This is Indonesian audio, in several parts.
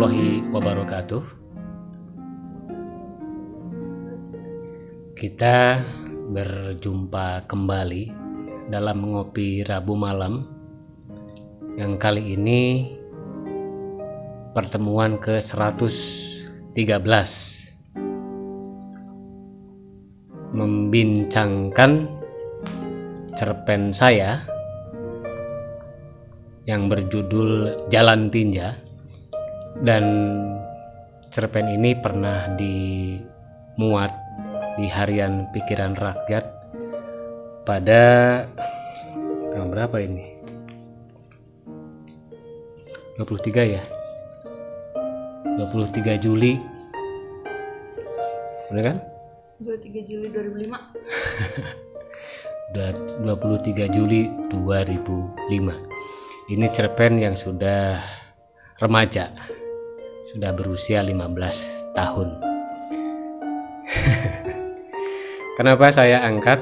warahmatullahi wabarakatuh. Kita berjumpa kembali dalam ngopi Rabu malam, yang kali ini pertemuan ke-113, membincangkan cerpen saya yang berjudul Jalan Tinja. Dan cerpen ini pernah dimuat di Harian Pikiran Rakyat pada tanggal berapa ini? 23 ya? 23 Juli. Benar kan? 23 Juli 2005. 23 Juli 2005. Ini cerpen yang sudah remaja, sudah berusia 15 tahun. Kenapa saya angkat?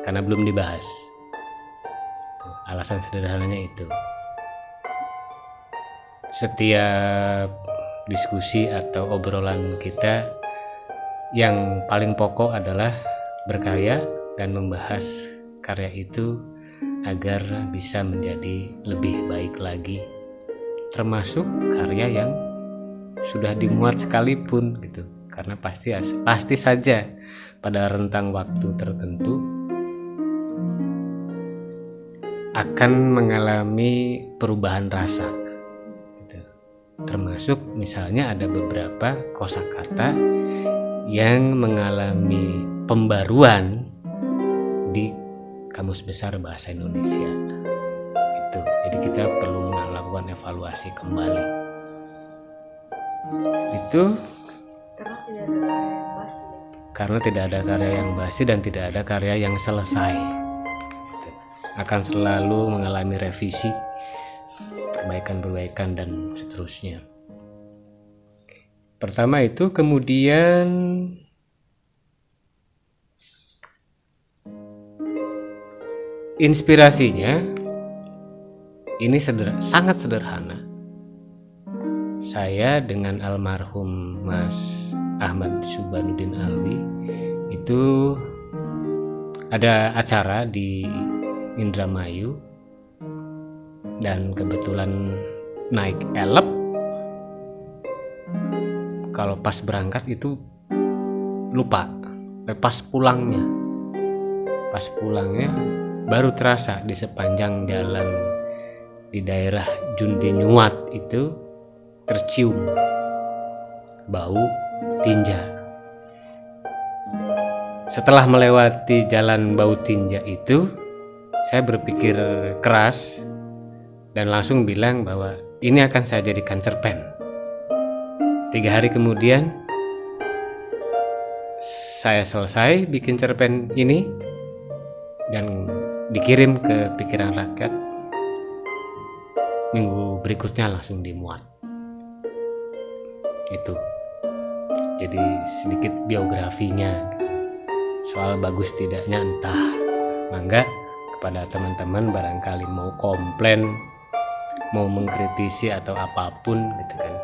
Karena belum dibahas. Alasan sederhananya itu. Setiap diskusi atau obrolan kita, yang paling pokok adalah berkarya dan membahas karya itu agar bisa menjadi lebih baik lagi, termasuk karya yang sudah dimuat sekalipun gitu. Karena pasti saja pada rentang waktu tertentu akan mengalami perubahan rasa gitu. Termasuk misalnya ada beberapa kosakata yang mengalami pembaruan di Kamus Besar Bahasa Indonesia itu. Jadi kita perlu melakukan evaluasi kembali itu, karena tidak ada karya yang basi dan tidak ada karya yang selesai gitu. Akan selalu mengalami revisi, perbaikan dan seterusnya. Pertama itu, kemudian inspirasinya ini sangat sederhana. Saya dengan almarhum Mas Ahmad Subhanuddin Alwi itu ada acara di Indramayu, dan kebetulan naik elep. Kalau pas berangkat itu lupa, pas pulangnya baru terasa di sepanjang jalan di daerah Jundinyuat itu tercium bau tinja. Setelah melewati jalan bau tinja itu, saya berpikir keras dan langsung bilang bahwa ini akan saya jadikan cerpen. 3 hari kemudian saya selesai bikin cerpen ini dan dikirim ke Pikiran Rakyat. Minggu berikutnya langsung dimuat. Itu jadi sedikit biografinya soal bagus tidaknya entah. Mangga kepada teman-teman barangkali mau komplain, mau mengkritisi atau apapun gitu kan,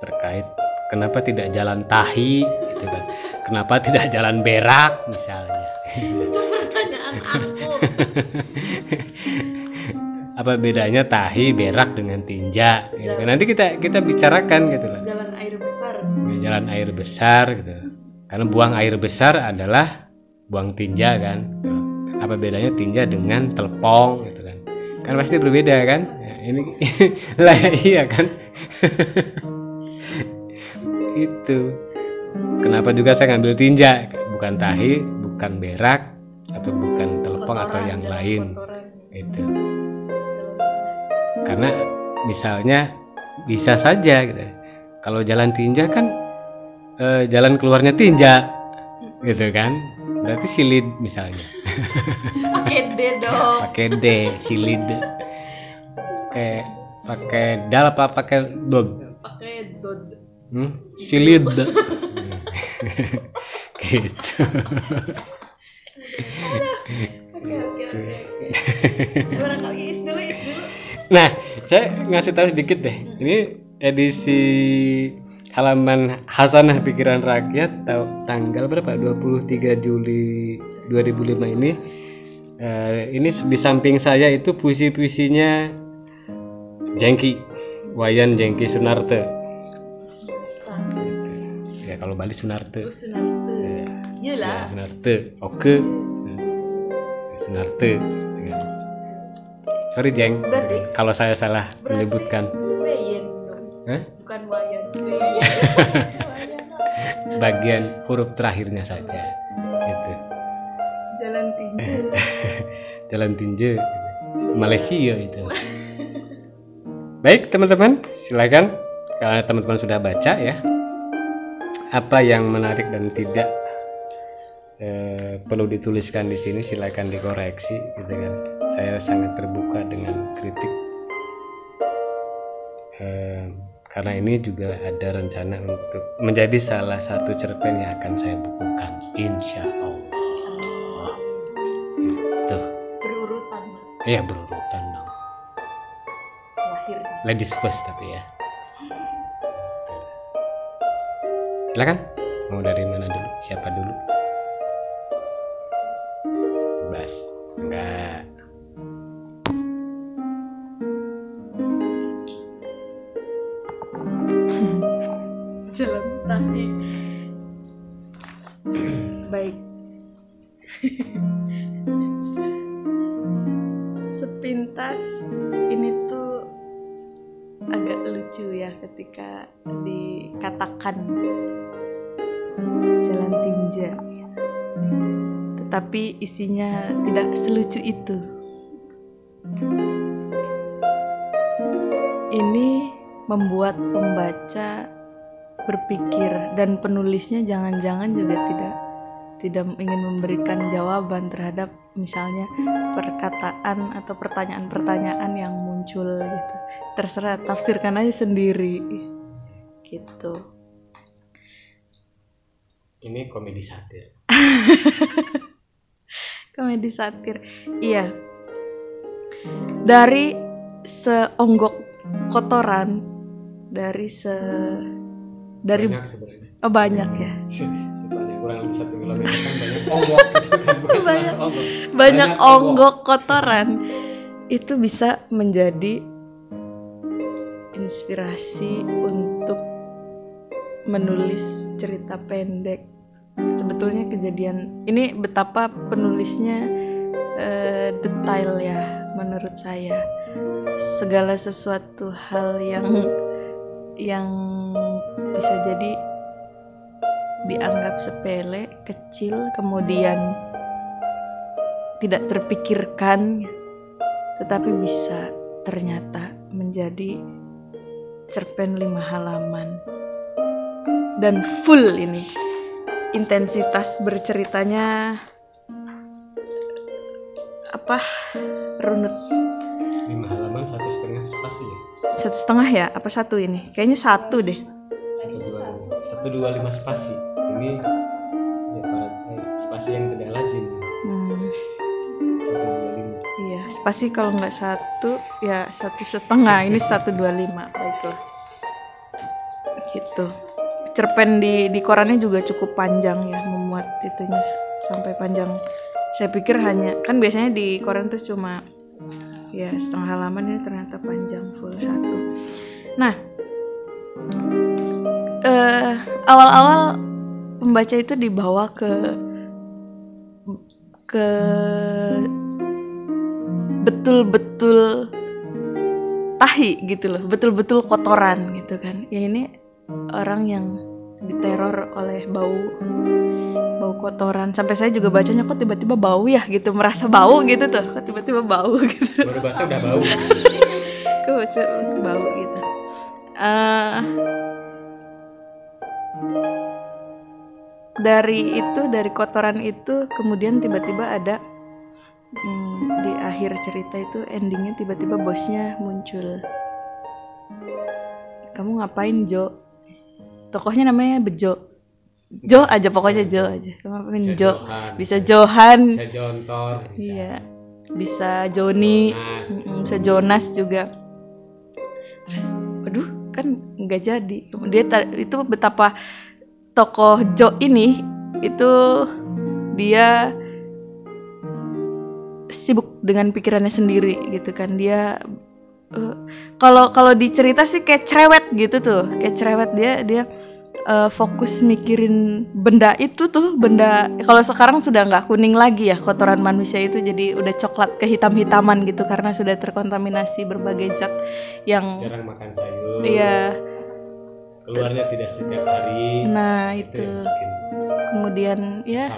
terkait kenapa tidak jalan tahi gitu kan, kenapa tidak jalan berak misalnya. Itu pertanyaan aku. Apa bedanya tahi, berak dengan tinja gitu kan. Nanti kita bicarakan gitu lah. Jalan air besar. Jalan air besar gitu. Karena buang air besar adalah buang tinja kan. Apa bedanya tinja dengan telepong gitu kan. Kan pasti berbeda kan. Ya, ini lah iya kan. Itu. Kenapa juga saya ngambil tinja, bukan tahi, bukan berak, atau bukan telepong atau yang lain. Itu. Karena misalnya bisa saja gitu. Kalau jalan tinja kan jalan keluarnya tinja gitu kan, berarti silid misalnya. Pakai D dong. Pakai D, silid. Pakai dal apa pakai dod? Pakai dod. Silid. Gitu. Oke. Barangkali is dulu. Nah, saya ngasih tahu sedikit deh. Ini edisi halaman Hasanah Pikiran Rakyat tanggal berapa? 23 Juli 2005 ini. Ini di samping saya itu puisi-puisinya Jengki, Wayan Jengki Sunarte. Ya kalau Bali Sunarte. Sunarte. Iyalah. Sunarte. Oke. Sunarte. Sorry Jeng, Berarti kalau saya salah menyebutkan. Wayan dong. Hah? Bukan Wayan. Bagian huruf terakhirnya saja. Gitu. Jalan tinju. Jalan tinju. Malaysia itu. Baik teman-teman, silakan kalau teman-teman sudah baca ya. Apa yang menarik dan tidak perlu dituliskan di sini silakan dikoreksi gitu kan. Saya sangat terbuka dengan kritik karena ini juga ada rencana untuk menjadi salah satu cerpen yang akan saya bukukan, insya Allah. Itu. Berurutan. Iya berurutan dong. Lahirnya. Ladies first tapi ya. Silakan. Mau dari mana dulu? Siapa dulu? Bas. Enggak. Jalan tahi. Baik. Sepintas ini tuh agak lucu ya ketika dikatakan jalan tinja, tetapi isinya tidak selucu itu. Ini membuat pembaca berpikir dan penulisnya jangan-jangan juga tidak ingin memberikan jawaban terhadap misalnya perkataan atau pertanyaan-pertanyaan yang muncul gitu. Terserah, tafsirkan aja sendiri gitu. Ini komedi satir. Komedi satir. Iya. Dari seonggok kotoran, dari Banyak sebenarnya. oh banyak ya. Sebanyak kurang lebih 1 kilometer kan banyak onggok gitu kan. Banyak onggok kotoran itu bisa menjadi inspirasi untuk menulis cerita pendek. Sebetulnya kejadian ini betapa penulisnya detail ya menurut saya. Segala sesuatu hal yang bisa jadi dianggap sepele, kecil, kemudian tidak terpikirkan, tetapi bisa ternyata menjadi cerpen 5 halaman. Dan full ini. Intensitas berceritanya runut. 5 halaman 1,5 spasi ya? 1,5 ya? Apa 1 ini? Kayaknya 1 deh. 125 spasi. Ini ya spasi yang tidak lazim. 125. Iya, spasi kalau nggak 1 ya 1,5. Ini 125. Baiklah. Gitu. Cerpen di korannya juga cukup panjang ya, memuat itunya sampai panjang. Saya pikir hanya, kan biasanya di koran tuh cuma ya 1/2 halaman, ini ternyata panjang full 1. Nah, awal-awal pembaca itu dibawa ke betul-betul tahi gitu loh, betul-betul kotoran gitu kan. Ya ini orang yang diteror oleh bau kotoran. Sampai saya juga bacanya kok tiba-tiba bau ya gitu, merasa bau gitu tuh, kok tiba-tiba bau gitu. Baru baca udah bau. Kok baca bau gitu. Dari kotoran itu kemudian tiba-tiba ada di akhir cerita itu endingnya tiba-tiba bosnya muncul. Kamu ngapain Jo? Tokohnya namanya Bejo. Jo aja pokoknya Jo aja. Kamu ngapain Jo? Bisa Johan. Bisa Jontor. Iya. Bisa Joni. Bisa Jonas juga. Terus, aduh, kan nggak jadi. Kemudian itu betapa tokoh Jo ini itu dia sibuk dengan pikirannya sendiri gitu kan. Dia kalau dicerita sih kayak cerewet gitu tuh, kayak cerewet. Dia fokus mikirin benda itu tuh, benda kalau sekarang sudah nggak kuning lagi ya kotoran manusia itu, jadi udah coklat kehitam-hitaman gitu karena sudah terkontaminasi berbagai zat yang jarang makan sayur. Iya. Keluarnya tidak setiap hari. Nah itu kemudian ya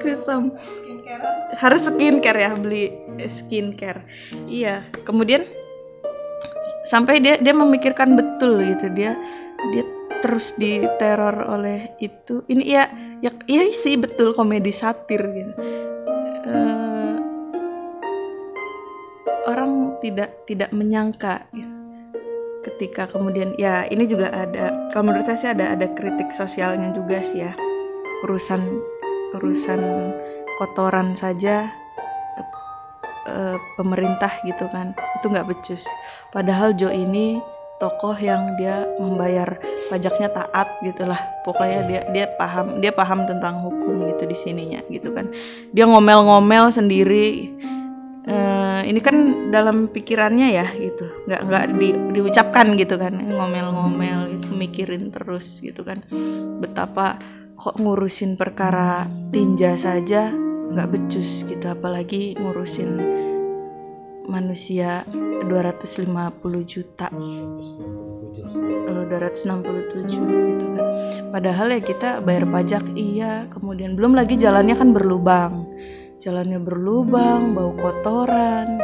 kusam. Harus skincare ya, beli skincare. Iya, kemudian sampai dia memikirkan betul gitu, dia terus diteror oleh itu. Ini ya sih betul komedi satir gitu. Orang tidak menyangka gitu. Ketika kemudian ya ini juga ada, kalau menurut saya sih ada kritik sosialnya juga sih ya. Urusan kotoran saja pemerintah gitu kan, itu nggak becus. Padahal Jo ini tokoh yang dia membayar pajaknya taat gitulah, pokoknya dia paham tentang hukum gitu di sininya gitu kan. Dia ngomel-ngomel sendiri, ini kan dalam pikirannya ya gitu, nggak diucapkan gitu kan, ngomel-ngomel gitu, mikirin terus gitu kan, betapa kok ngurusin perkara tinja saja nggak becus gitu, apalagi ngurusin manusia 250 juta 267 gitu kan. Padahal ya kita bayar pajak iya, kemudian belum lagi jalannya kan berlubang, bau kotoran,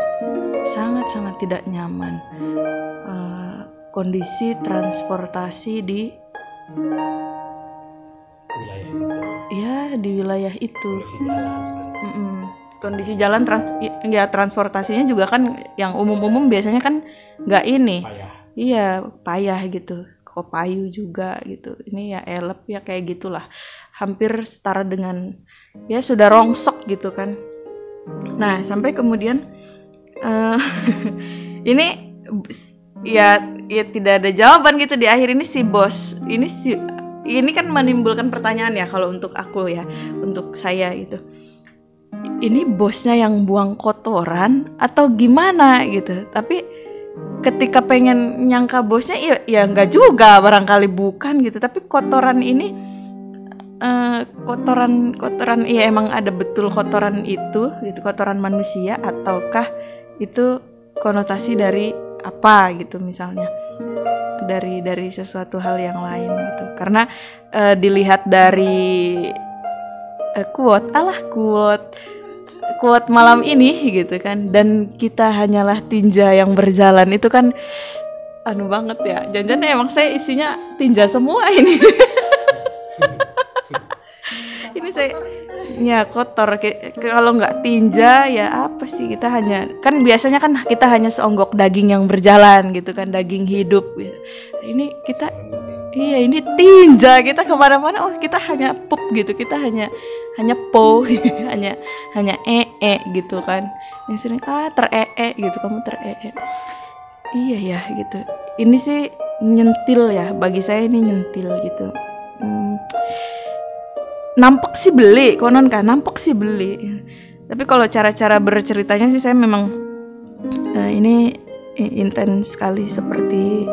sangat tidak nyaman. Kondisi transportasi di wilayah itu. Kondisi jalan transportasinya juga kan yang umum biasanya kan nggak ini. Iya, payah gitu. Kopayu juga gitu. Ini ya elep ya kayak gitulah. Hampir setara dengan ya sudah rongsok gitu kan. Nah, sampai kemudian ini ya tidak ada jawaban gitu di akhir. Ini si bos, ini kan menimbulkan pertanyaan ya kalau untuk aku ya, untuk saya gitu. Ini bosnya yang buang kotoran atau gimana gitu. Tapi ketika pengen nyangka bosnya ya nggak juga, barangkali bukan gitu. Tapi kotoran ini kotoran ya emang ada betul kotoran itu gitu, kotoran manusia, ataukah itu konotasi dari apa gitu, misalnya dari sesuatu hal yang lain gitu. Karena dilihat dari quote malam ini gitu kan, dan kita hanyalah tinja yang berjalan, itu kan anu banget ya. Jangan-jangan emang saya isinya tinja semua ini. Ini saya ya kotor. Kalau nggak tinja ya apa sih, kita hanya kan biasanya kan kita hanya seonggok daging yang berjalan gitu kan, daging hidup gitu. Ini kita ini tinja, kita kemana-mana kita hanya pup gitu, kita hanya po hanya gitu kan, yang sering gitu, kamu iya ya gitu. Ini sih nyentil ya, bagi saya ini nyentil gitu. Nampak sih beli konon kan, tapi kalau cara-cara berceritanya sih saya memang ini intens sekali, seperti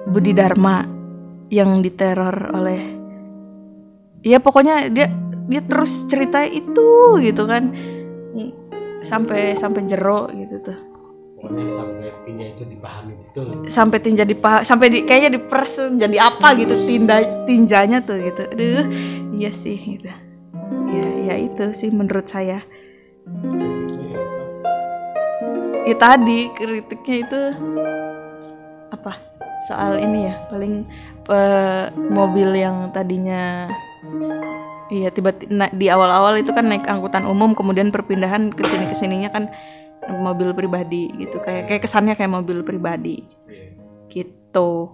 Budi Dharma yang diteror oleh, ya pokoknya dia terus cerita itu gitu kan, sampai jero gitu tuh. Pokoknya sampai tinja itu dipahami betul. Sampai tinja kayaknya diperes jadi apa gitu, tinjanya tuh gitu. Aduh, iya sih gitu. Ya itu sih menurut saya. Ya tadi kritiknya itu apa? Soal ini ya, paling mobil yang tadinya iya tiba-tiba di awal-awal itu kan naik angkutan umum, kemudian perpindahan kesininya kan mobil pribadi gitu, kayak kesannya kayak mobil pribadi gitu.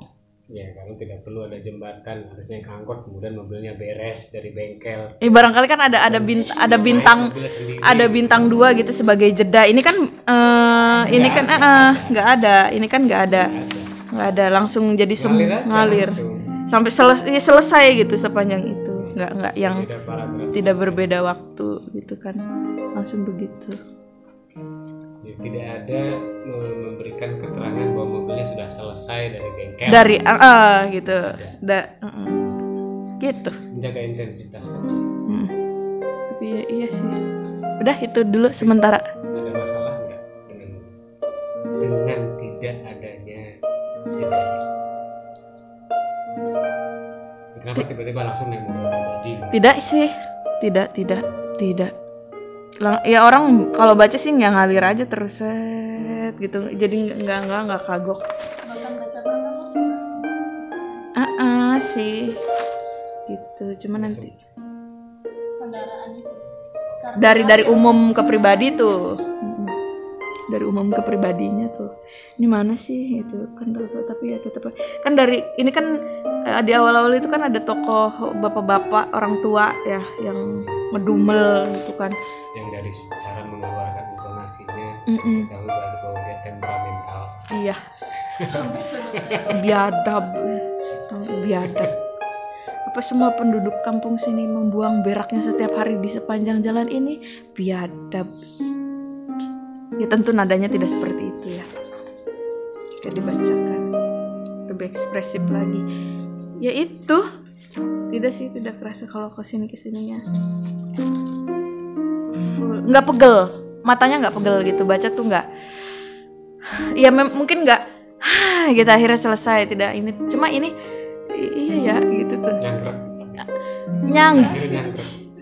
Ya, karena tidak perlu ada jembatan, harusnya ke angkot, kemudian mobilnya beres dari bengkel. Barangkali kan ada bintang 2 gitu sebagai jeda. Ini kan ini kan nggak ada, ini kan nggak ada langsung jadi ngalir sampai selesai gitu sepanjang itu, nggak yang tidak berbeda waktu gitu kan, langsung begitu. Ya, tidak ada memberikan keterangan bahwa mobilnya sudah selesai dari bengkel. Dari gitu, gitu. Menjaga intensitas aja. Tapi iya sih. Udah itu dulu sementara. Ada masalah nggak dengan tidak adanya jeda? Kenapa tiba-tiba langsung naik mobil pribadi? Tidak sih, tidak. Ya orang kalau baca sih nggak ngalir aja terus gitu, jadi nggak kagok. Sih, gitu. Cuman nanti dari umum ke pribadi tuh, dari umum ke pribadinya tuh. Ini mana sih itu kan, tapi ya tetap kan dari ini kan di awal-awal itu kan ada tokoh bapak-bapak orang tua ya yang ngedumel gitu kan. Yang dari cara mengeluarkan intonasinya tahu bahwa dia temperamental. Iya. Biadab. Apa semua penduduk kampung sini membuang beraknya setiap hari di sepanjang jalan ini? Biadab. Ya tentu nadanya tidak seperti itu ya. Jika dibacakan lebih ekspresif lagi. Ya itu. Tidak sih, tidak kerasa kalau kesininya. Nggak pegel, matanya nggak pegel gitu, baca tuh nggak, ya mungkin nggak gitu akhirnya selesai, tidak ini, cuma ini iya ya gitu tuh,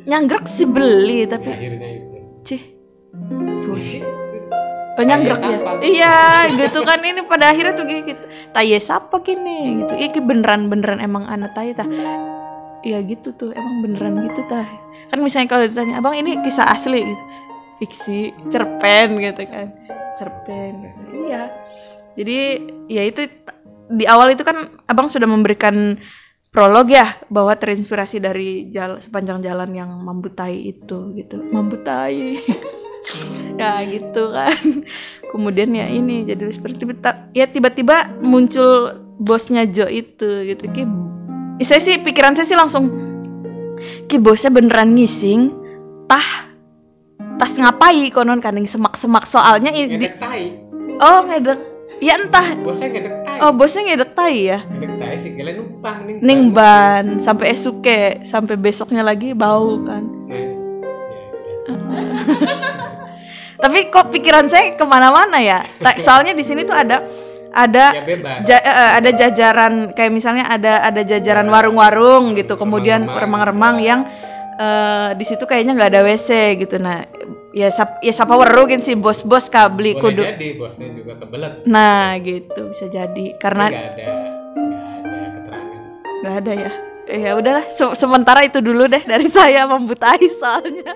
nyanggrek sih beli tapi nyanggrek ya, iya gitu kan, ini pada akhirnya tuh gitu, taye siapa gini gitu, ini beneran emang anak taye tah, iya gitu tuh, emang beneran gitu tah. Kan misalnya kalau ditanya, abang ini kisah asli gitu, fiksi, cerpen gitu kan, cerpen gitu. Iya, jadi ya itu di awal itu kan abang sudah memberikan prolog ya, bahwa terinspirasi dari sepanjang jalan yang membutai itu gitu, membutai ya gitu kan. Kemudian ya ini jadi seperti ya tiba-tiba muncul bosnya Jo itu gitu. Saya sih pikiran saya sih langsung bosnya beneran ngising tas ngapai konon kaning semak-semak, soalnya ngedek tai. Oh ngedek ya entah bosnya ngedek tai. Oh bosnya ngedek tai ya, ngedek tai sih kalian numpang ning ban sampai esuke, sampai besoknya lagi bau kan. Tapi kok pikiran saya kemana-mana ya, soalnya di sini tuh ada ada jajaran kayak misalnya ada jajaran warung-warung gitu, kemudian remang-remang yang di situ kayaknya nggak ada WC gitu. Nah ya siapa werukin sih bos-bos kabeli kudu. Jadi bosnya juga kebelet. Nah gitu bisa jadi karena nggak ada keterangan. Nggak ada ya. Ya udahlah sementara itu dulu deh dari saya, membutai soalnya.